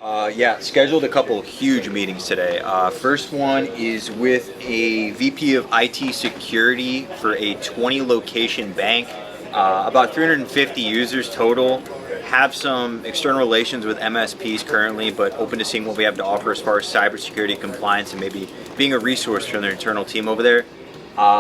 Yeah, scheduled a couple of huge meetings today. First one is with a VP of IT security for a 20 location bank, about 350 users total. Have some external relations with MSPs currently, but open to seeing what we have to offer as far as cybersecurity compliance and maybe being a resource for their internal team over there.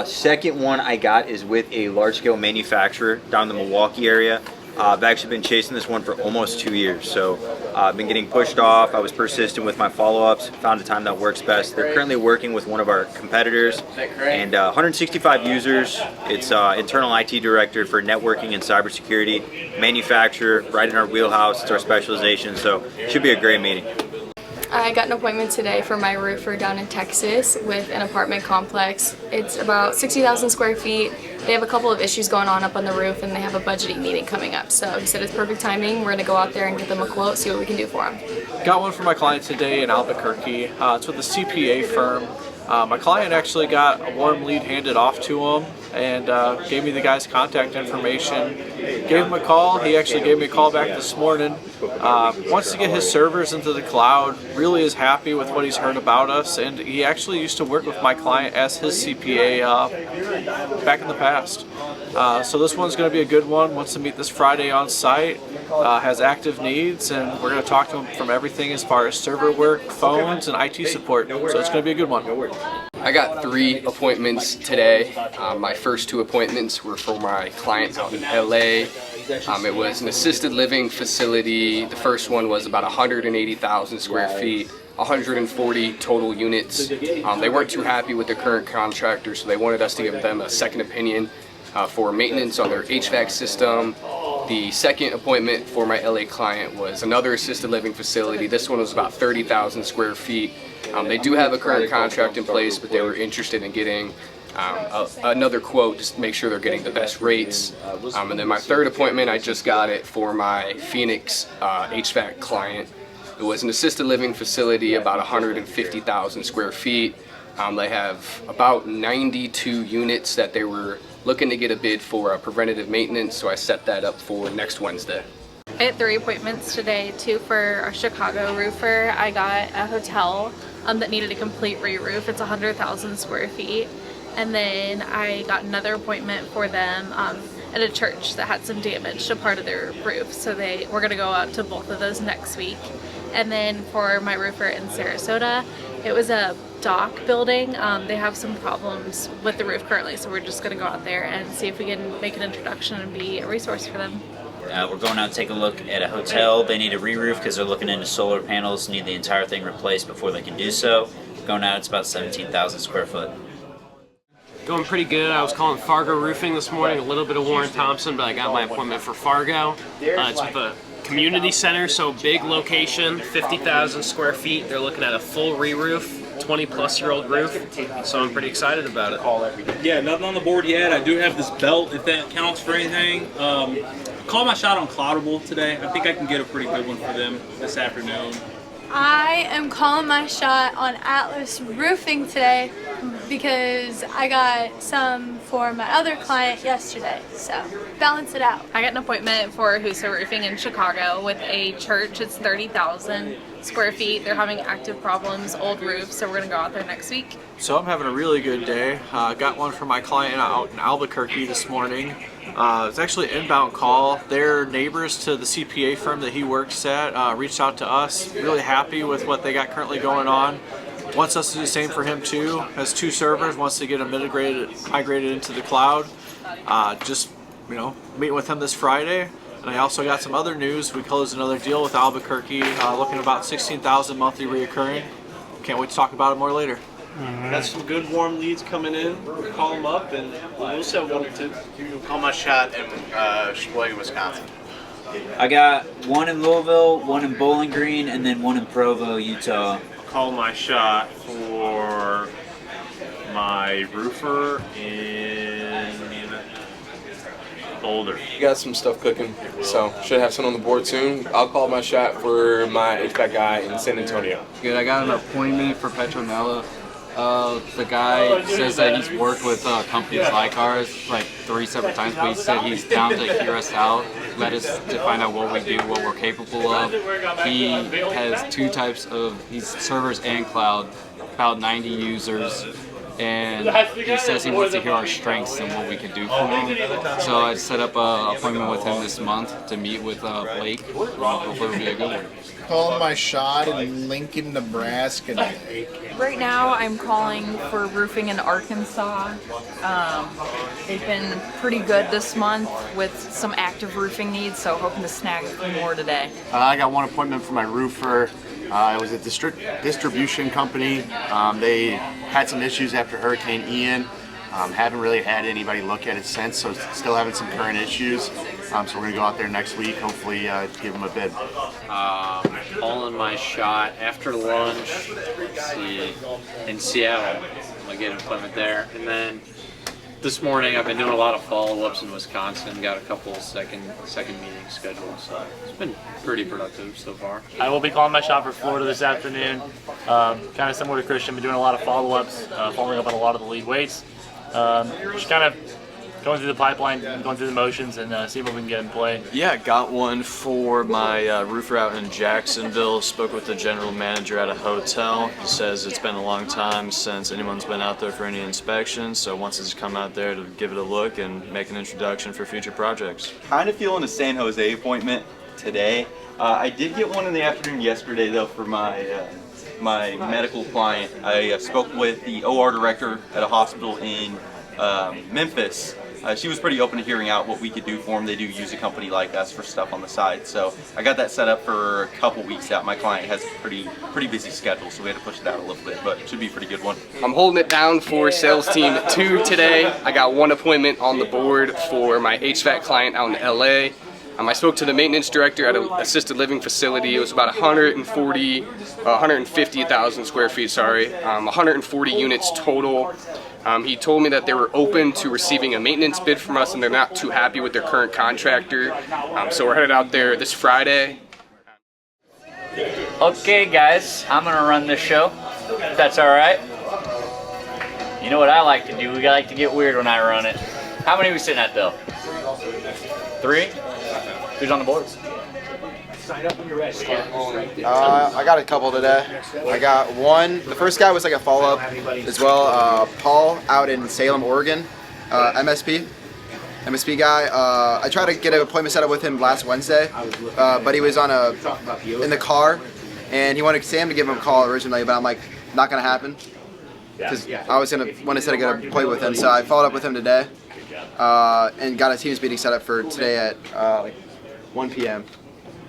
Second one I got is with a large-scale manufacturer down in the Milwaukee area. I've actually been chasing this one for almost 2 years, so I've been getting pushed off. I was persistent with my follow-ups, found a time that works best. They're currently working with one of our competitors, and 165 users. It's internal IT director for networking and cybersecurity, manufacturer, right in our wheelhouse. It's our specialization, so it should be a great meeting. I got an appointment today for my roofer down in Texas with an apartment complex. It's about 60,000 square feet. They have a couple of issues going on up on the roof and they have a budgeting meeting coming up. So he said it's perfect timing. We're going to go out there and give them a quote, see what we can do for them. Got one for my client today in Albuquerque. It's with a CPA firm. My client actually got a warm lead handed off to him and gave me the guy's contact information. Gave him a call. He actually gave me a call back this morning. Wants to get his servers into the cloud. Really is happy with what he's heard about us, and he actually used to work with my client as his CPA back in the past. So this one's going to be a good one. Wants to meet this Friday on site. Has active needs, and we're going to talk to him from everything as far as server work, phones, and IT support. So it's going to be a good one. I got 3 appointments today. My first 2 appointments were for my client out in LA. It was an assisted living facility. The first one was about 180,000 square feet, 140 total units. They weren't too happy with their current contractor, so they wanted us to give them a second opinion for maintenance on their HVAC system. The second appointment for my LA client was another assisted living facility. This one was about 30,000 square feet. They do have a current contract in place, but they were interested in getting another quote just to make sure they're getting the best rates. And then my third appointment, I just got it for my Phoenix HVAC client. It was an assisted living facility, about 150,000 square feet. They have about 92 units that they were looking to get a bid for preventative maintenance, so I set that up for next Wednesday. I had 3 appointments today, 2 for our Chicago roofer. I got a hotel that needed a complete re-roof. It's 100,000 square feet. And then I got another appointment for them at a church that had some damage to part of their roof. So we're gonna go out to both of those next week. And then for my roofer in Sarasota, it was a dock building. They have some problems with the roof currently, so we're just gonna go out there and see if we can make an introduction and be a resource for them. We're going out to take a look at a hotel. They need a re-roof because they're looking into solar panels, need the entire thing replaced before they can do so. Going out, it's about 17,000 square foot. Going pretty good. I was calling Fargo Roofing this morning, a little bit of Warren Thompson, but I got my appointment for Fargo. It's with a community center, so big location, 50,000 square feet. They're looking at a full re-roof, 20-plus-year-old roof, so I'm pretty excited about it. Yeah, nothing on the board yet. I do have this belt, if that counts for anything. Call my shot on Cloudable today. I think I can get a pretty good one for them this afternoon. I am calling my shot on Atlas Roofing today because I got some for my other client yesterday, so balance it out. I got an appointment for Husa Roofing in Chicago with a church. It's 30,000 square feet. They're having active problems, old roof, so we're gonna go out there next week. So I'm having a really good day. Got one for my client out in Albuquerque this morning. It's actually an inbound call. They're neighbors to the CPA firm that he works at. Reached out to us, really happy with what they got currently going on. Wants us to do the same for him too. Has 2 servers, wants to get them migrated into the cloud. Just, meeting with him this Friday. And I also got some other news. We closed another deal with Albuquerque, looking at about 16,000 monthly reoccurring. Can't wait to talk about it more later. Got some good warm leads coming in. We'll call them up and we'll sell 1 or 2. Call my shot in Sheboygan, Wisconsin. I got 1 in Louisville, 1 in Bowling Green, and then 1 in Provo, Utah. Call my shot for my roofer in Boulder. You got some stuff cooking, so should have some on the board soon. I'll call my shot for my HVAC guy in San Antonio. Good, I got an appointment for Petronella The guy says that he's worked with companies like ours like 3 separate times, but he said he's down to hear us out, let us to find out what we do, what we're capable of. He has 2 types of servers and cloud, about 90 users, and he says he wants to hear our strengths and what we can do for him. So I set up an appointment with him this month to meet with Blake. Hopefully it'll be a good one. Calling my shot in Lincoln, Nebraska. Right now I'm calling for roofing in Arkansas. They've been pretty good this month with some active roofing needs, so hoping to snag a few more today. I got one appointment for my roofer. It was a distribution company. They had some issues after Hurricane Ian. Haven't really had anybody look at it since, so still having some current issues. So we're going to go out there next week, hopefully give them a bid. Calling my shot after lunch, see, in Seattle. I'm going to get an appointment there. And then this morning I've been doing a lot of follow-ups in Wisconsin, got a couple second meetings scheduled, so it's been pretty productive so far. I will be calling my shot for Florida this afternoon. Kind of similar to Christian, been doing a lot of follow-ups, following up on a lot of the lead weights. Just kind of going through the pipeline, going through the motions, and see what we can get in play. Yeah, got one for my roofer out in Jacksonville. Spoke with the general manager at a hotel. He says it's been a long time since anyone's been out there for any inspections, so wants us to come out there to give it a look and make an introduction for future projects. Kind of feeling a San Jose appointment today. I did get one in the afternoon yesterday though for my medical client. I spoke with the OR director at a hospital in Memphis. She was pretty open to hearing out what we could do for them. They do use a company like us for stuff on the side. So I got that set up for a couple weeks out. My client has a pretty busy schedule, so we had to push it out a little bit, but it should be a pretty good one. I'm holding it down for sales team 2 today. I got 1 appointment on the board for my HVAC client out in LA. I spoke to the maintenance director at an assisted living facility. It was about 150,000 square feet, 140 units total. He told me that they were open to receiving a maintenance bid from us and they're not too happy with their current contractor. So we're headed out there this Friday. Okay guys, I'm gonna run this show, if that's alright. You know what I like to do, we like to get weird when I run it. How many are we sitting at though? 3? Who's on the board? Sign up when you're ready. I got a couple today. I got one. The first guy was like a follow-up as well. Paul out in Salem, Oregon. MSP guy. I tried to get an appointment set up with him last Wednesday, but he was in the car, and he wanted Sam to give him a call originally, but I'm like, not gonna happen, because I was gonna want to set a good appointment with him. So I followed up with him today, and got a Teams meeting set up for today at like 1 p.m.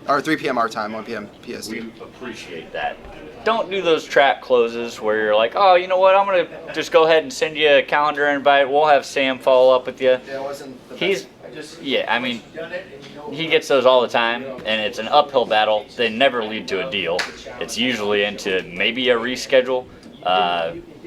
or 3 p.m. our time, 1 p.m. PST. We appreciate that. Don't do those track closes where you're like, oh, you know what, I'm going to just go ahead and send you a calendar invite. We'll have Sam follow up with you. I mean, he gets those all the time, and it's an uphill battle. They never lead to a deal. It's usually into maybe a reschedule.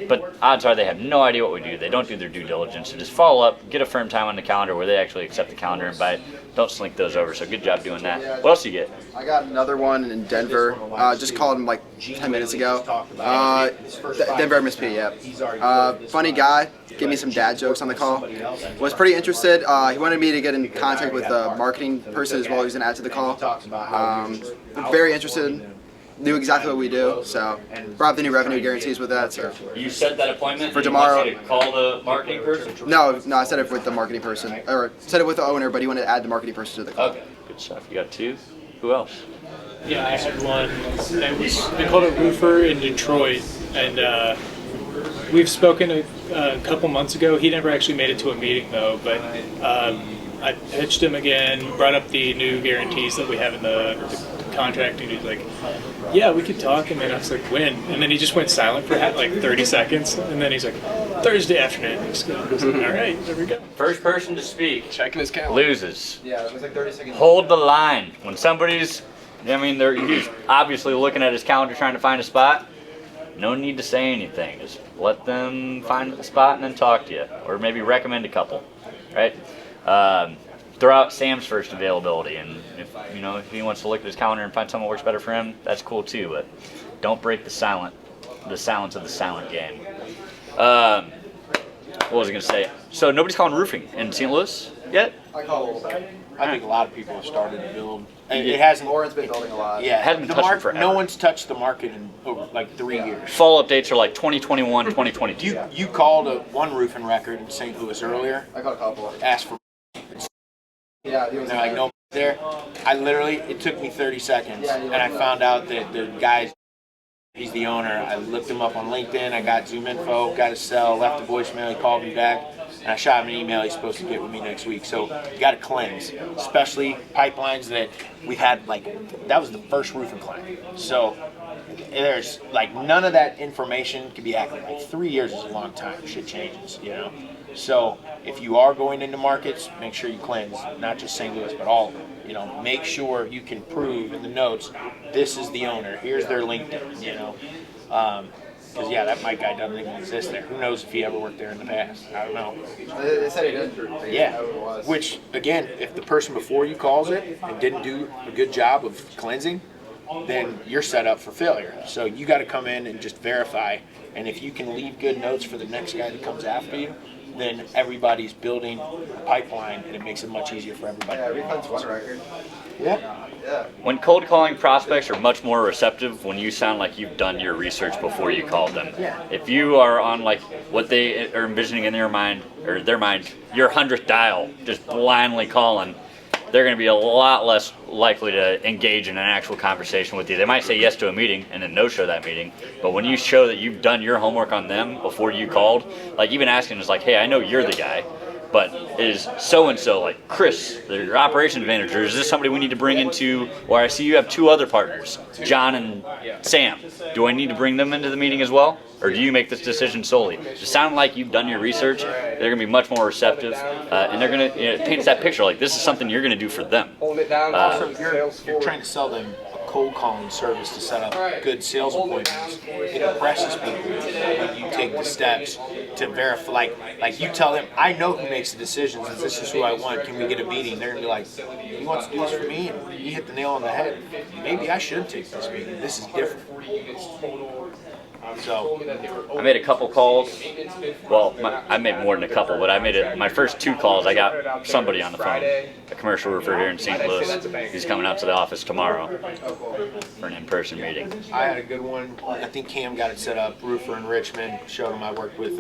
But odds are they have no idea what we do. They don't do their due diligence. So just follow up, get a firm time on the calendar where they actually accept the calendar invite. Don't slink those over. So good job doing that. What else you get? I got another one in Denver. Just called him like 10 minutes ago. Denver MSP, yeah. Funny guy. Gave me some dad jokes on the call. Was pretty interested. He wanted me to get in contact with the marketing person as well. He was going to add to the call. Very interested. Knew exactly what we do, so brought up the new revenue guarantees with that. So you set that appointment for tomorrow. You call the marketing person? No, I set it with the marketing person, or set it with the owner, but he wanted to add the marketing person to the call. Okay, good stuff. You got 2. Who else? Yeah, I had one. They called a roofer in Detroit, and we've spoken a couple months ago. He never actually made it to a meeting though, but I pitched him again, brought up the new guarantees that we have in the contract, and he's like, yeah, we could talk. And then I was like, when? And then he just went silent for like 30 seconds, and then he's like, Thursday afternoon. I was like, all right, there we go. First person to speak checking his calendar loses. Yeah, it was like 30 seconds. Hold the line. When somebody's, he's obviously looking at his calendar trying to find a spot. No need to say anything. Just let them find the spot and then talk to you, or maybe recommend a couple, right? Throw out Sam's first availability, and if he wants to look at his calendar and find someone that works better for him, that's cool too. But don't break the silence of the silent game. What was I gonna say? So nobody's calling roofing in St. Louis yet? I think a lot of people have started to build. It Yeah. hasn't. Lauren's been building a lot. Yeah, Hasn't been the touched in market. forever. No one's touched the market in over like 3 years. Fall updates are like 2021, 2022. You called one roofing record in St. Louis earlier. I got a couple. Asked for. Yeah, And they're like, no there. I literally, it took me 30 seconds, and I found out that the guy's. He's the owner. I looked him up on LinkedIn. I got Zoom info, got his cell, left a voicemail. He called me back, and I shot him an email. He's supposed to get with me next week. So you got to cleanse, especially pipelines that we had. Like that was the first roofing client. So there's like none of that information can be accurate. Like 3 years is a long time. Shit changes, you know. So if you are going into markets, make sure you cleanse, not just St. Louis, but all of them. You know, make sure you can prove in the notes, this is the owner, here's their LinkedIn, you know. Because, yeah, that Mike guy doesn't even exist there. Who knows if he ever worked there in the past? I don't know. They said he didn't. Yeah, which, again, if the person before you calls it and didn't do a good job of cleansing, then you're set up for failure. So you got to come in and just verify. And if you can leave good notes for the next guy that comes after you, then everybody's building a pipeline, and it makes it much easier for everybody. Yeah, refund's one record. Yeah. Yeah. When cold calling prospects are much more receptive when you sound like you've done your research before you called them. Yeah. If you are on like what they are envisioning in their mind, your 100th dial, just blindly calling, they're going to be a lot less likely to engage in an actual conversation with you. They might say yes to a meeting and then no-show that meeting, but when you show that you've done your homework on them before you called, like even asking is like, hey, I know you're the guy, but is so-and-so, like Chris, your operations manager, is this somebody we need to bring into, or I see you have two other partners, John and Sam. Do I need to bring them into the meeting as well? Or do you make this decision solely? To sound like you've done your research, they're going to be much more receptive, and they're going to it paints that picture like this is something you're going to do for them. Hold it down. Also, you're trying to sell them a cold calling service to set up good sales appointments. It impresses people when you take the steps to verify. Like you tell them, I know who makes the decisions, and this is who I want. Can we get a meeting? They're going to be like, he wants to do this for me, and you hit the nail on the head. Maybe I should take this meeting. This is different. So I made a couple calls. Well, I made more than a couple, but I made it. My first two calls, I got somebody on the phone, a commercial roofer here in St. Louis. He's coming out to the office tomorrow for an in-person meeting. I had a good one. I think Cam got it set up. Roofer in Richmond. Showed him I worked with.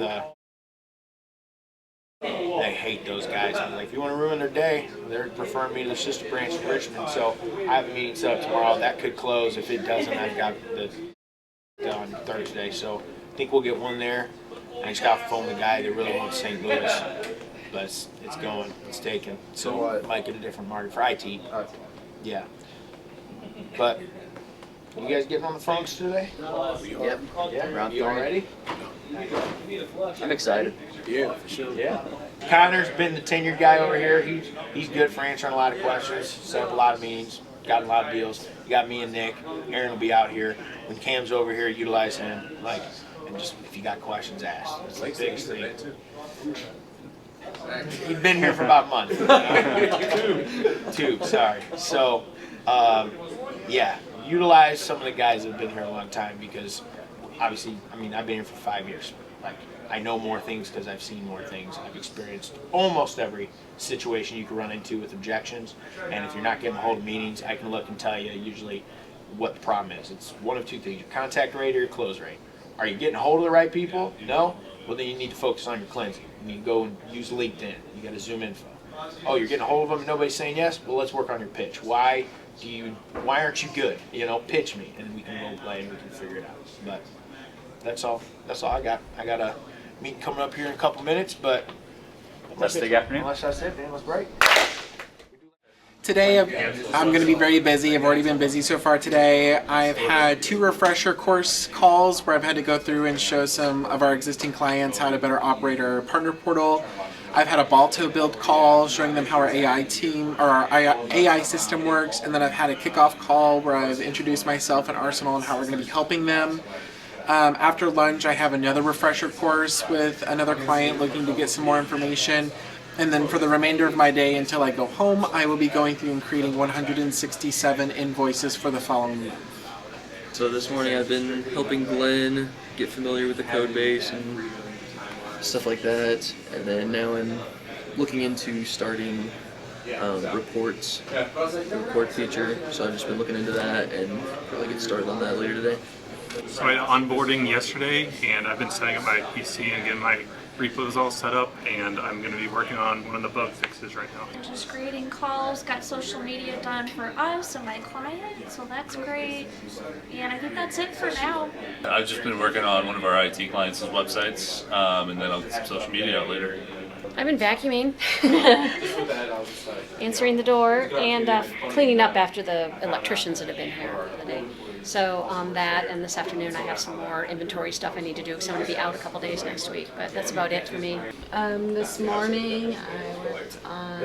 They hate those guys. I'm like, if you want to ruin their day, they're preferring me to the sister branch in Richmond. So I have a meeting set up tomorrow. That could close. If it doesn't, I've got the on Thursday, so I think we'll get one there. I just got off the phone with the guy that really wants St. Louis, but it's going, it's taken. So might get a different market for IT. Yeah. But you guys getting on the phones today? Yep. Yeah. You all ready? I'm excited. Yeah, for sure. Yeah. Connor's been the tenured guy over here. He's good for answering a lot of questions, set up a lot of meetings, got a lot of deals. You got me and Nick. Aaron will be out here. When Cam's over here, utilize him. And just if you got questions, ask. That's the biggest thing. He's been here for about a month. Two, sorry. So, yeah, utilize some of the guys that have been here a long time because, obviously, I mean, I've been here for 5 years. Like, I know more things because I've seen more things. I've experienced almost every situation you can run into with objections. And if you're not getting a hold of meetings, I can look and tell you usually what the problem is. It's one of two things: your contact rate or your close rate. Are you getting a hold of the right people? No? Well, then you need to focus on your cleansing. You need to go and use LinkedIn. You got to Zoom info. Oh, you're getting a hold of them and nobody's saying yes? Well, let's work on your pitch. Why aren't you good? You know, pitch me, and we can role play and we can figure it out. But that's all I got. I got a meeting coming up here in a couple minutes, but that's the afternoon. Unless that's it, then let's break. Today I'm going to be very busy. I've already been busy so far today. I've had 2 refresher course calls where I've had to go through and show some of our existing clients how to better operate our partner portal. I've had a Balto build call showing them how our AI team or our AI system works, and then I've had a kickoff call where I've introduced myself and Arsenal and how we're going to be helping them. After lunch I have another refresher course with another client looking to get some more information. And then for the remainder of my day until I go home, I will be going through and creating 167 invoices for the following month. So this morning I've been helping Glenn get familiar with the code base and stuff like that. And then now I'm looking into starting reports, report feature. So I've just been looking into that and probably get started on that later today. So I had onboarding yesterday, and I've been setting up my PC and getting my repos all set up, and I'm going to be working on one of the bug fixes right now. Just grading calls, got social media done for us and my client, so that's great. And I think that's it for now. I've just been working on one of our IT clients' websites, and then I'll get some social media out later. I've been vacuuming, answering the door, and cleaning up after the electricians that have been here for the day. So that, and this afternoon I have some more inventory stuff I need to do because I'm going to be out a couple days next week. But that's about it for me. This morning I worked on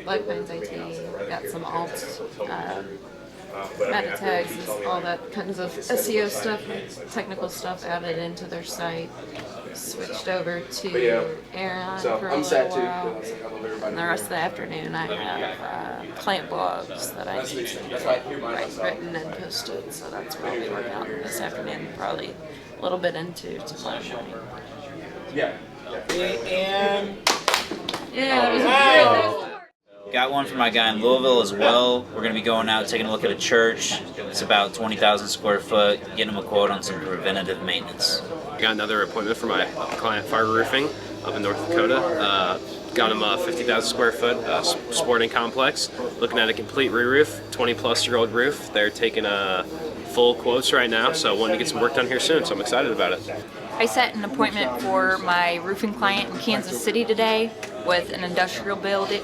Life Pines IT, got some alt meta tags, all that kinds of SEO stuff, technical stuff added into their site. Switched over to Aaron for a little while, and the rest of the afternoon I have client blogs that I need to write written and posted, so that's what I'll be working on this afternoon, probably a little bit into tomorrow morning. And yeah, that was great. Got one for my guy in Louisville as well. We're going to be going out, taking a look at a church. It's about 20,000 square foot, getting him a quote on some preventative maintenance. I got another appointment for my client Fire Roofing up in North Dakota. Got him a 50,000 square foot sporting complex. Looking at a complete re-roof, 20-plus-year-old roof. They're taking full quotes right now, so wanting to get some work done here soon, so I'm excited about it. I set an appointment for my roofing client in Kansas City today with an industrial building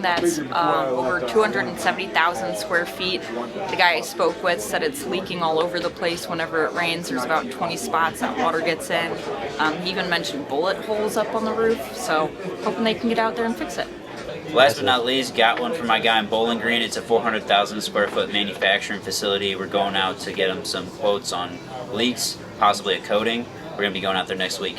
that's over 270,000 square feet. The guy I spoke with said it's leaking all over the place whenever it rains. There's about 20 spots that water gets in. He even mentioned bullet holes up on the roof, so hoping they can get out there and fix it. Last but not least, got one for my guy in Bowling Green. It's a 400,000 square foot manufacturing facility. We're going out to get him some quotes on leaks, possibly a coating. We're going to be going out there next week.